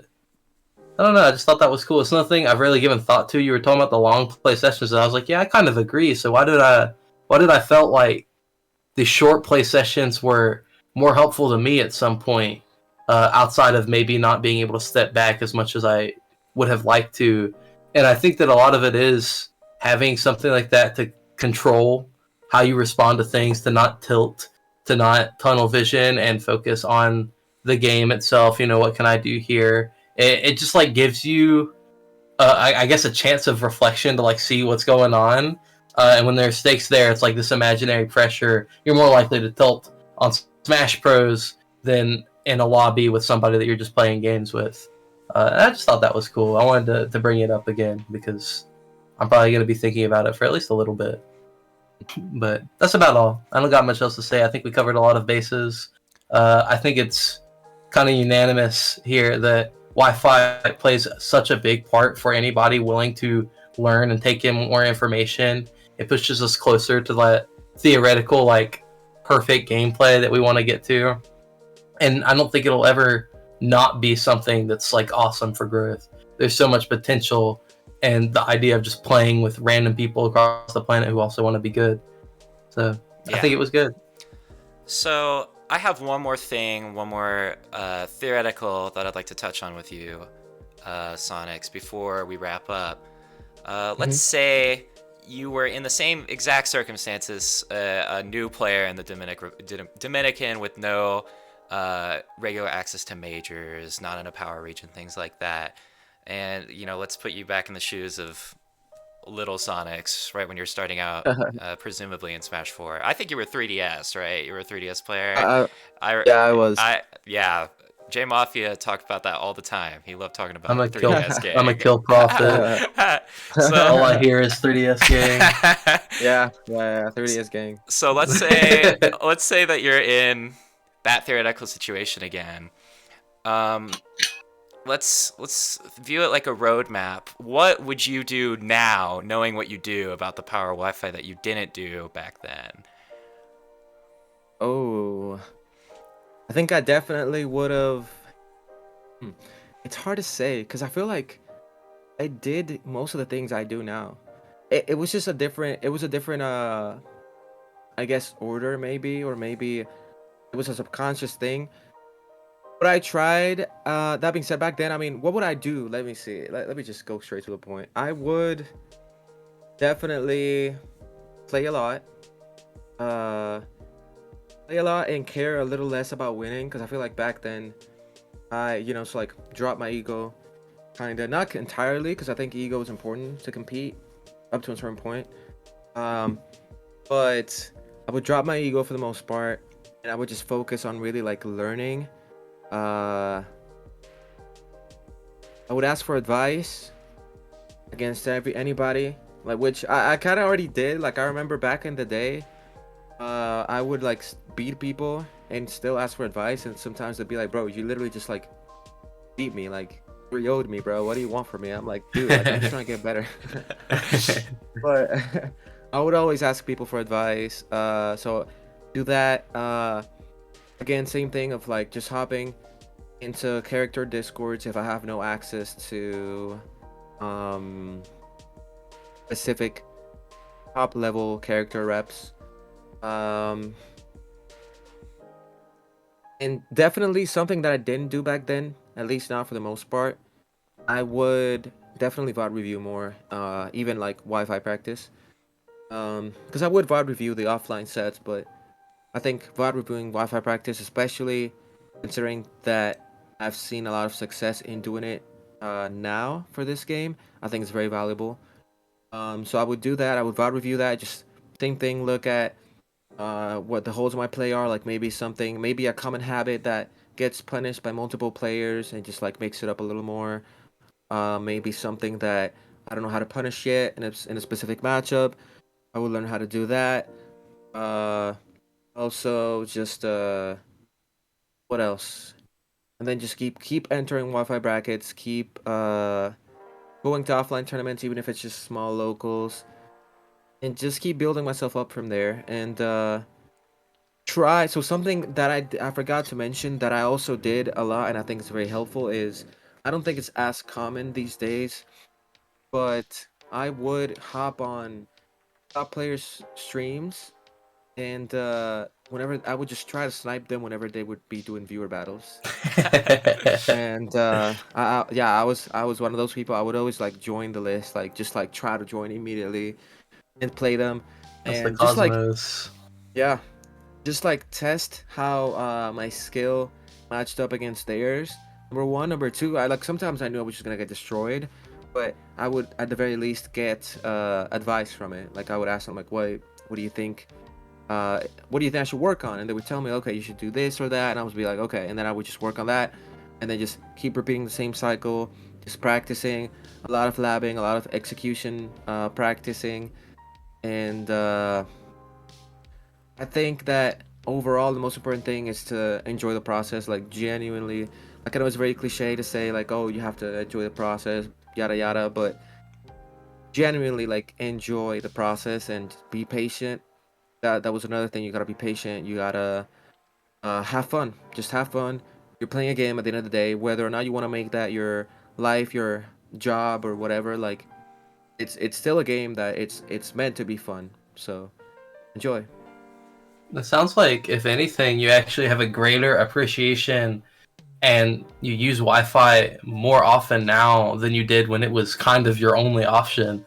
I don't know, I just thought that was cool. It's nothing I've really given thought to. You were talking about the long play sessions, and I was like, yeah, I kind of agree. So why did I felt like the short play sessions were more helpful to me at some point, outside of maybe not being able to step back as much as I would have liked to. And I think that a lot of it is having something like that to control how you respond to things, to not tilt, to not tunnel vision and focus on the game itself. What can I do here? It just like gives you, I guess, a chance of reflection to like see what's going on. And when there's stakes there, it's like this imaginary pressure. You're more likely to tilt on Smash Bros. Than in a lobby with somebody that you're just playing games with. And I just thought that was cool. I wanted to bring it up again because I'm probably going to be thinking about it for at least a little bit. But that's about all. I don't got much else to say. I think we covered a lot of bases. I think it's kind of unanimous here that Wi-Fi plays such a big part for anybody willing to learn and take in more information. It pushes us closer to that theoretical, like, perfect gameplay that we want to get to. And I don't think it'll ever not be something that's like awesome for growth. There's so much potential, and the idea of just playing with random people across the planet who also want to be good. So Yeah. I think it was good. So I have one more thing, one more theoretical that I'd like to touch on with you, Sonix, before we wrap up. Let's say you were in the same exact circumstances, a new player in the Dominican with no regular access to majors, not in a power region, things like that. And, let's put you back in the shoes of little Sonix, right when you're starting out, presumably in Smash 4. I think you were 3DS, right? You were a 3DS player. Yeah, I was. Yeah. J Mafia talked about that all the time. He loved talking about I'm a 3DS game. I'm a kill prophet. All I hear is 3DS gang. Yeah, 3DS gang. So let's say that you're in that theoretical situation again. Let's view it like a roadmap. What would you do now, knowing what you do about the power Wi-Fi that you didn't do back then? Oh, I think I definitely would have. It's hard to say because I feel like I did most of the things I do now. It was just a different. It was a different. I guess order maybe, or maybe it was a subconscious thing. But I tried. That being said, back then, I mean, what would I do? Let me see. Let me just go straight to the point. I would definitely play a lot. Uh, Play a lot and care a little less about winning because I feel like back then, so like drop my ego, kinda not entirely because I think ego is important to compete up to a certain point. But I would drop my ego for the most part, and I would just focus on really like learning. I would ask for advice against anybody, like which I kind of already did. Like I remember back in the day, I would like beat people and still ask for advice, and sometimes they'd be like, "Bro, you literally just like beat me, like you owed me, bro. What do you want from me?" I'm like, "Dude, like, I'm just trying to get better." But I would always ask people for advice. So do that. Again, same thing of like just hopping into character discords if I have no access to specific top level character reps. And definitely something that I didn't do back then, at least not for the most part. I would definitely VOD review more, even like Wi-Fi practice. Because I would VOD review the offline sets, but I think VOD reviewing Wi-Fi practice, especially considering that I've seen a lot of success in doing it now for this game, I think it's very valuable. So I would do that. I would VOD review that. Just same thing. Look at what the holes in my play are. Like maybe a common habit that gets punished by multiple players and just like makes it up a little more. Maybe something that I don't know how to punish yet in a specific matchup. I would learn how to do that. Also, just what else? And then just keep entering Wi-Fi brackets. Keep going to offline tournaments, even if it's just small locals, and just keep building myself up from there. And try. So something that I forgot to mention that I also did a lot, and I think it's very helpful is I don't think it's as common these days, but I would hop on top players' streams, and whenever I would just try to snipe them whenever they would be doing viewer battles. And yeah, I was one of those people. I would always like join the list, like just like try to join immediately and play them, That's the and just like cosmos. yeah, just like test how my skill matched up against theirs. Number one, number two, I like sometimes I knew I was just gonna get destroyed, but I would at the very least get advice from it. Like I would ask them like, what do you think? What do you think I should work on? And they would tell me, okay, you should do this or that, and I would be like, okay, and then I would just work on that, and then just keep repeating the same cycle, just practicing, a lot of labbing, a lot of execution, practicing, and I think that overall the most important thing is to enjoy the process, like genuinely. Like I know it's very cliche to say like, oh, you have to enjoy the process, yada yada, but genuinely like enjoy the process and be patient. That was another thing. You gotta be patient. You gotta have fun. Just have fun. You're playing a game at the end of the day, whether or not you want to make that your life, your job, or whatever. Like it's still a game that it's meant to be fun. So enjoy. It sounds like, if anything, you actually have a greater appreciation and you use Wi-Fi more often now than you did when it was kind of your only option.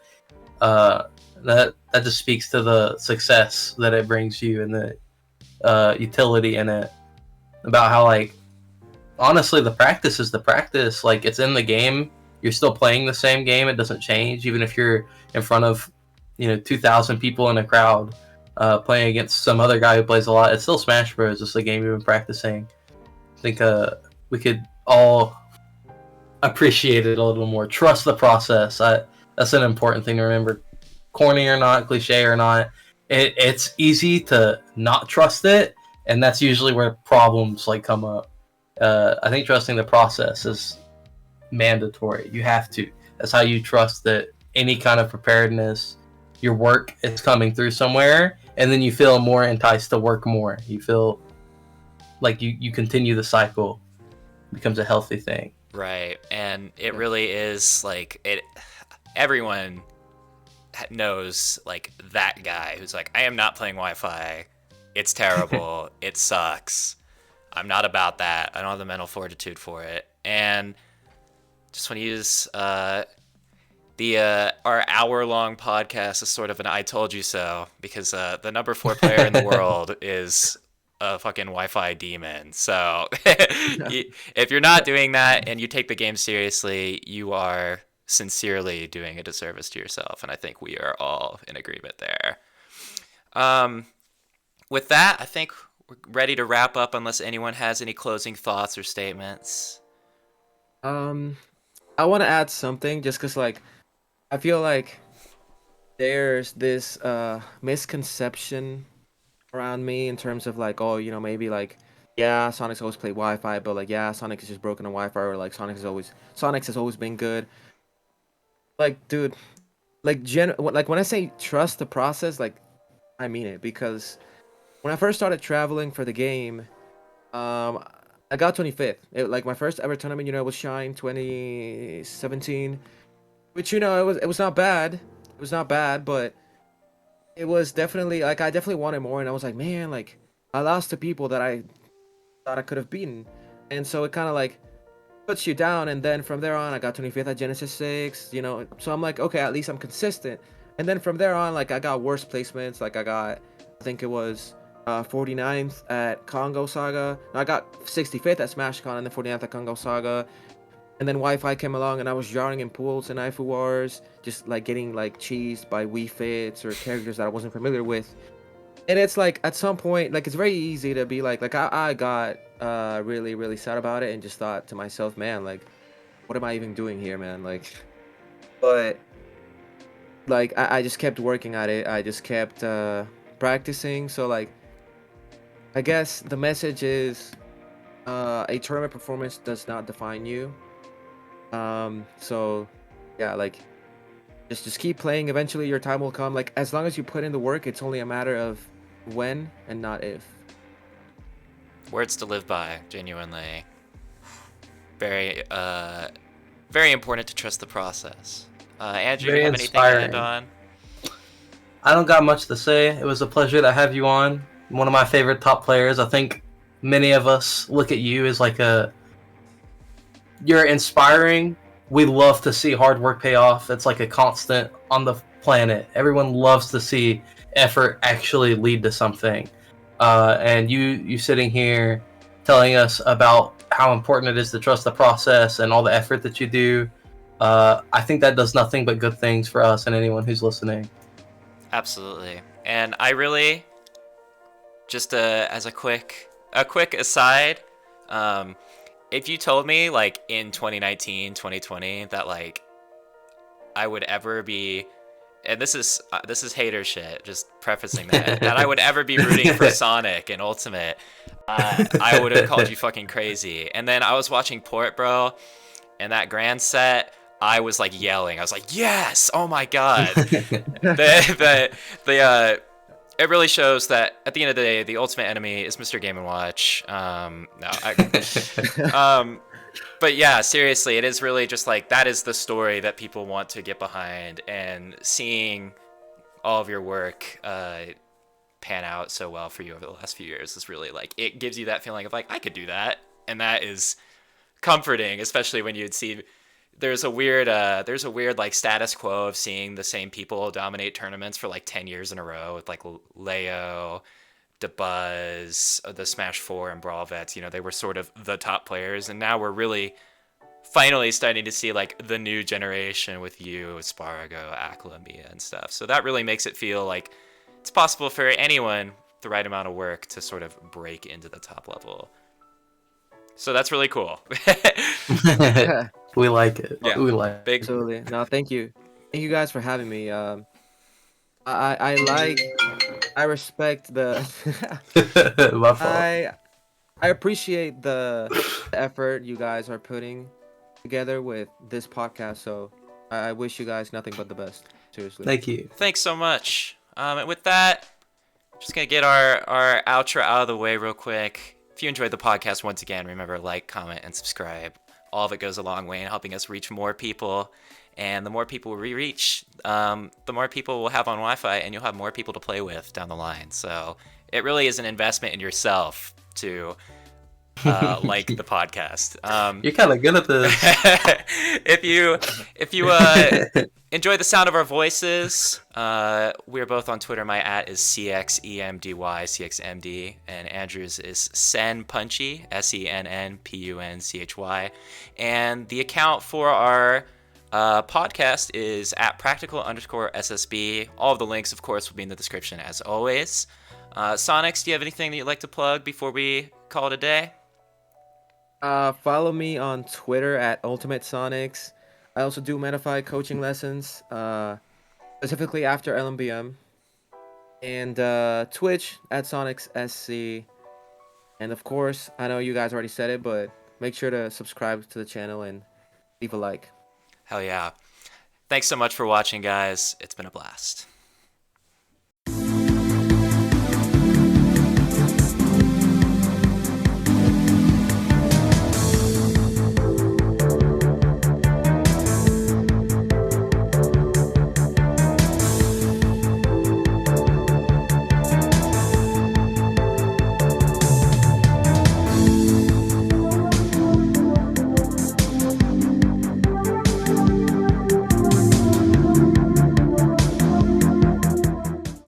Uh, that just speaks to the success that it brings you and the utility in it. About how, like, honestly, the practice is the practice. Like, it's in the game. You're still playing the same game. It doesn't change, even if you're in front of 2,000 people in a crowd playing against some other guy who plays a lot. It's still Smash Bros. It's the game you've been practicing. I think we could all appreciate it a little more. Trust the process. That's an important thing to remember. Corny or not, cliche or not, it's easy to not trust it, and that's usually where problems like come up. I think trusting the process is mandatory. You have to. That's how you trust that any kind of preparedness, your work is coming through somewhere, and then you feel more enticed to work more. You feel like you continue the cycle. It becomes a healthy thing. Right, and it really is like it. Everyone knows like that guy who's like, I am not playing Wi-Fi. It's terrible. It sucks. I'm not about that. I don't have the mental fortitude for it. And just want to use the our hour-long podcast as sort of an "I told you so" because the number 4 player in the world is a fucking Wi-Fi demon. So if you're not doing that and you take the game seriously, you are sincerely doing a disservice to yourself, and I think we are all in agreement there. With that, I think we're ready to wrap up unless anyone has any closing thoughts or statements. Um, I want to add something just because like I feel like there's this misconception around me in terms of like, oh, maybe like, yeah, Sonic's always played Wi-Fi, but like, yeah, Sonic is just broken on Wi-Fi, or like Sonic has always been good. Like, dude, like like when I say trust the process, like I mean it because when I first started traveling for the game, um, I got 25th. Like my first ever tournament, was Shine 2017, which it was not bad. It was not bad, but it was definitely like I definitely wanted more, and I was like, man, like I lost to people that I thought I could have beaten, and so it kind of like puts you down. And then from there on, I got 25th at Genesis 6, so I'm like, okay, at least I'm consistent. And then from there on, like I got worse placements. Like I think it was 49th at Congo Saga. No, I got 65th at SmashCon, and then 49th at Congo Saga. And then Wi-Fi came along, and I was jarring in pools and Ifu Wars, just like getting like cheesed by Wii Fits or characters that I wasn't familiar with. And it's like at some point, like it's very easy to be like I got really really sad about it and just thought to myself, man, like what am I even doing here, man? Like, but like I just kept working at it. I just kept practicing. So like I guess the message is a tournament performance does not define you. So yeah, like just keep playing. Eventually your time will come. Like as long as you put in the work, it's only a matter of when and not if. Words to live by, genuinely. Very, very important to trust the process. Andrew, do Very you have anything to end inspiring. on? I don't got much to say. It was a pleasure to have you on. One of my favorite top players. I think many of us look at you as like you're inspiring. We love to see hard work pay off. It's like a constant on the planet. Everyone loves to see effort actually lead to something. And you sitting here telling us about how important it is to trust the process and all the effort that you do. I think that does nothing but good things for us and anyone who's listening. Absolutely. And I really, just as a quick aside, if you told me like in 2019, 2020 that like I would ever be, and this is hater shit, just prefacing that I would ever be rooting for Sonic and Ultimate, I would have called you fucking crazy. And then I was watching Port Bro, and that grand set, I was like yelling. I was like, yes! Oh my god! It really shows that at the end of the day, the ultimate enemy is Mr. Game & Watch. But yeah, seriously, it is really just like that is the story that people want to get behind, and seeing all of your work pan out so well for you over the last few years is really like it gives you that feeling of like I could do that, and that is comforting, especially when you'd see there's a weird like status quo of seeing the same people dominate tournaments for like 10 years in a row with like Leo, DeBuzz, the Smash 4 and Brawl Vets. You know, they were sort of the top players, and now we're really finally starting to see like the new generation with you, Spargo, Akla, Mia, and stuff. So that really makes it feel like it's possible for anyone with the right amount of work to sort of break into the top level. So that's really cool. We like it. Yeah. We like it. Big. Absolutely. No, thank you. Thank you guys for having me. I respect the My fault. I appreciate the effort you guys are putting together with this podcast. So I wish you guys nothing but the best. Seriously. Thank you. Thanks so much. And with that, just gonna get our outro out of the way real quick. If you enjoyed the podcast, once again, remember like, comment, and subscribe. All of it goes a long way in helping us reach more people. And the more people we reach, the more people we'll have on Wi-Fi, and you'll have more people to play with down the line. So it really is an investment in yourself to like the podcast. You're kind of good at this. If you enjoy the sound of our voices, we're both on Twitter. My @ is CXEMDY, and Andrew's is SenPunchy, SENNPUNCHY, and the account for our podcast is @practical_SSB. All of the links, of course, will be in the description as always. Sonix, do you have anything that you'd like to plug before we call it a day? Follow me on Twitter @Ultimate Sonix. I also do Metafy coaching lessons, specifically after LMBM, and Twitch @SonixSC. And of course, I know you guys already said it, but make sure to subscribe to the channel and leave a like. Hell yeah. Thanks so much for watching, guys. It's been a blast.